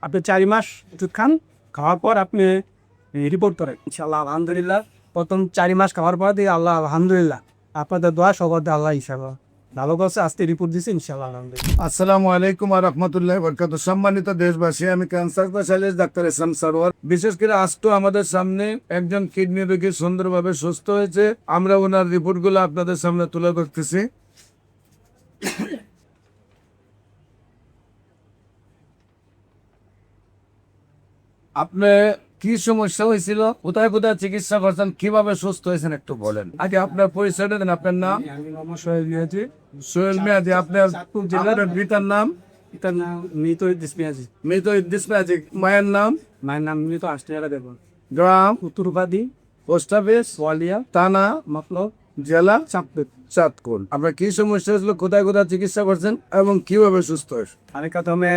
আপনি 4 মাস ওষুধ খান, খাওয়ার পর আপনি রিপোর্ট করেন। ইনশাআল্লাহ আলহামদুলিল্লাহ প্রথম 4 মাস খাওয়ার পর দিয়ে আল্লাহ আলহামদুলিল্লাহ আপনাদের দোয়া সবার আল্লাহ ইনশাআল্লাহ ভালো করছে। আজকে রিপোর্ট দিচ্ছে ইনশাআল্লাহ আলহামদুলিল্লাহ। আসসালামু আলাইকুম ওয়া রাহমাতুল্লাহি ওয়া বারাকাতুহু। সম্মানিত দেশবাসী, আমি ক্যান্সার স্পেশালিস্ট ডাক্তার ইসলাম সরওয়ার। বিশেষ করে আজ তো আমাদের সামনে একজন কিডনি রোগী সুন্দরভাবে সুস্থ হয়েছে। আমরা ওনার রিপোর্টগুলো আপনাদের সামনে তুলে ধরতেছি। আপনি কি সমস্যা হয়েছিল, কোথায় কোথায় চিকিৎসা করছেন, কিভাবে সুস্থ হয়েছেন একটু বলেন। আগে আপনার পরিচয়টা দেন। আপনার নাম? আমি মোহাম্মদ সোহেল মিয়াজি। সোহেল মিয়াজি। আপনার আপনার পিতার নাম? পিতার নাম মৃত ইদ্রিস মিয়াজি। মৃত ইদ্রিস মিয়াজি। মায়ের নাম? মায়ের নাম মৃত আষ্টিয়ারা দেবন। গ্রাম? উত্তর উপাধি পোস্ট অফিস? ওয়ালিয়া থানা? মতলব জেলা? চাঁদপুর। চাঁদপুর। আপনার কি সমস্যা হয়েছিল, কোথায় কোথায় চিকিৎসা করছেন এবং কিভাবে সুস্থ হয়েছে? আমি প্রথমে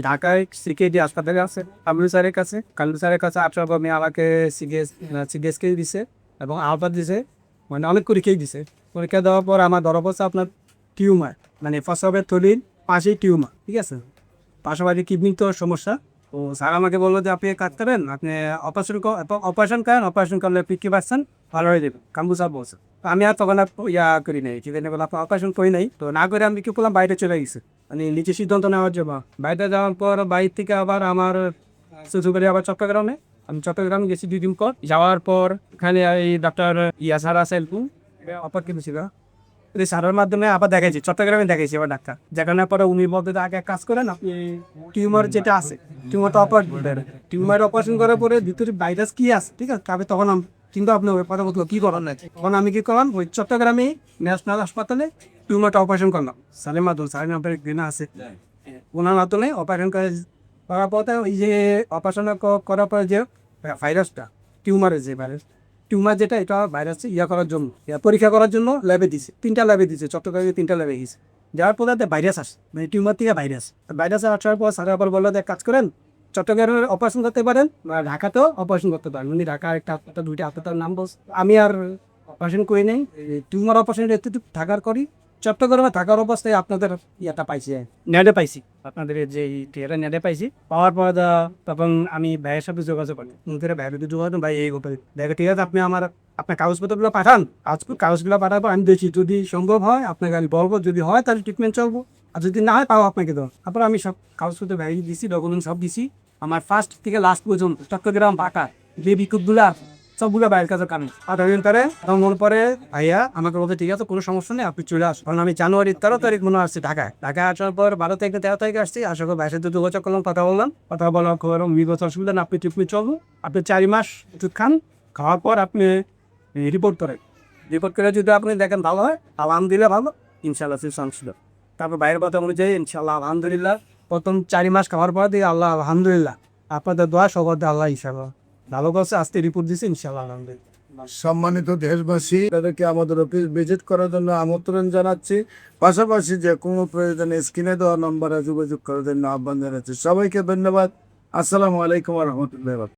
ঢাকায় সিকেডি হাসপাতালে আছে কামরু স্যারের কাছে। কামরু স্যারের কাছে আসার পর আমাকে সিডিএসকে দিছে এবং আলফা দিছে, মানে অনেক পরীক্ষাই দিছে। পরীক্ষা দেওয়ার পর আমার ধরা পড়ছে আপনার টিউমার, মানে প্রস্রাবের থলির পাশেই টিউমার, ঠিক আছে। পাশাপাশি কিডনির তো সমস্যা। তো স্যার আমাকে বললো যে আপনি কাজ করেন, আপনি অপারেশন করেন, অপারেশন করলে 50% ভালো হয়ে যাবে, কামরু স্যার বলছে। তো আমি আর তখন আর করি নাই, ঠিক আছে, আপনার অপারেশন করি নাই। তো না করে আমি কি করলাম, বাইরে চলে গেছি, মানে নিজে সিদ্ধান্ত নেওয়ার জন্য। বাইরে যাওয়ার পর বাইরে থেকে আবার আমার শ্বশুরবাড়ি আবার চট্টগ্রামে। আমি চট্টগ্রামে গেছি 2 দিন পর। যাওয়ার পর এখানে এই ডাক্তার স্যার আছে অপার কিন্তু ছিল স্যারের মাধ্যমে আবার দেখাইছি, চট্টগ্রামে দেখাইছি আবার ডাক্তার। দেখানোর পরে উনি বলতে আগে কাজ করেন, আপনি টিউমার যেটা আছে টিউমারটা অপারেশন করেন। টিউমার অপারেশন করার পরে ভিতরে ভাইরাস কি আছে, ঠিক আছে, তবে তখন কিন্তু আপনি ওই কথা বলতে কি করার নাই। তখন আমি কি করলাম, ওই চট্টগ্রামে ন্যাশনাল হাসপাতালে টিউমারটা অপারেশন করলাম। স্যারের মাধ্যমে, স্যারের নাম্বার দিন আছে, ওনার মাধ্যমে অপারেশন করার পরে ওই যে অপারেশন করার পরে যে ভাইরাসটা, টিউমারের যে ভাইরাস, টিউমার যেটা, এটা ভাইরাস করার জন্য পরীক্ষা করার জন্য ল্যাবে দিছে, 3টা ল্যাবে দিছে, চট্টগ্রামে 3টা ল্যাবে গেছে। যাওয়ার পরে ভাইরাস আসে, মানে টিউমার থেকে ভাইরাস আসার পর স্যার আবার বললো যে কাজ করেন, চট্টগ্রামে অপারেশন করতে পারেন বা ঢাকাতেও অপারেশন করতে পারেন। উনি ঢাকা একটা হাসপাতাল, 2টা হাসপাতাল নাম বলছে। আমি আর অপারেশন করি নাই, টিউমার অপারেশন এতটুকু থাকার করি। চট্টগ্রামে থাকার অবস্থায় আপনাদের পাইছি, নেটে পাইছি, আপনাদের যে থিয়েটার নেটে পাইছি। পাওয়ার পর তখন আমি ভাইয়ের সাথে যোগাযোগ করি, ভাইয়ের সাথে যোগাযোগ, ভাই এই ব্যাপারে দেখো, ঠিক আছে, আপনি আপনার কাগজপত্রগুলো পাঠান। কাগজগুলো পাঠাবো, আমি দেখি যদি সম্ভব হয় আপনাকে আমি বলবো, যদি হয় তাহলে ট্রিটমেন্ট চলবো, আর যদি না হয় তাও আপনাকে দেবো। তারপর আমি সব কাগজপত্র ভাই দিছি, ডকুমেন্ট সব দিছি। আমার ফার্স্ট থেকে লাস্ট পর্যন্ত চট্টগ্রাম ঢাকা যে বিক্ষোভগুলা সবগুলো বাইরের কাছে কানে দিন তারে তখন মনে পরে ভাইয়া আমাকে বলতে, ঠিক আছে কোনো সমস্যা নেই, আপনি চলে আসুন। কারণ আমি জানুয়ারির 13 তারিখ মনে আসছি ঢাকায় আসার পর 12 থেকে 13 তারিখে আসছি। আসার পর ভাইয়ের সাথে যোগাযোগ করলাম, কথা বললাম, কথা বলার খবর বিগত অসুবিধা না, আপনি ট্রিটমেন্ট চলবো, আপনি 4 মাস ওষুধ খান, খাওয়ার পর আপনি রিপোর্ট করেন। রিপোর্ট করে যদি আপনি দেখেন ভালো হয় আলহামদুলিল্লাহ, ভালো ইনশাল্লাহ ছিল। তারপর বাইরের কথা অনুযায়ী ইনশাল্লাহ আলহামদুলিল্লাহ প্রথম 4 মাস খাওয়ার পর দিয়ে আল্লাহ আলহামদুলিল্লাহ আপনাদের দোয়া সবার আল্লাহ ইনশাল্লাহ ভালো করছে। আজকে রিপোর্ট দিচ্ছে ইনশাল্লাহ আলহামদুলিল্লাহ। সম্মানিত দেশবাসী, তাদেরকে আমাদের অফিস ভিজিট করার জন্য আমন্ত্রণ জানাচ্ছি। পাশাপাশি যে কোনো প্রয়োজনে স্ক্রিনে দেওয়া নম্বরে যোগাযোগ করার জন্য আহ্বান জানাচ্ছি। সবাইকে ধন্যবাদ। আসসালামু আলাইকুম ওয়া রাহমাতুল্লাহি।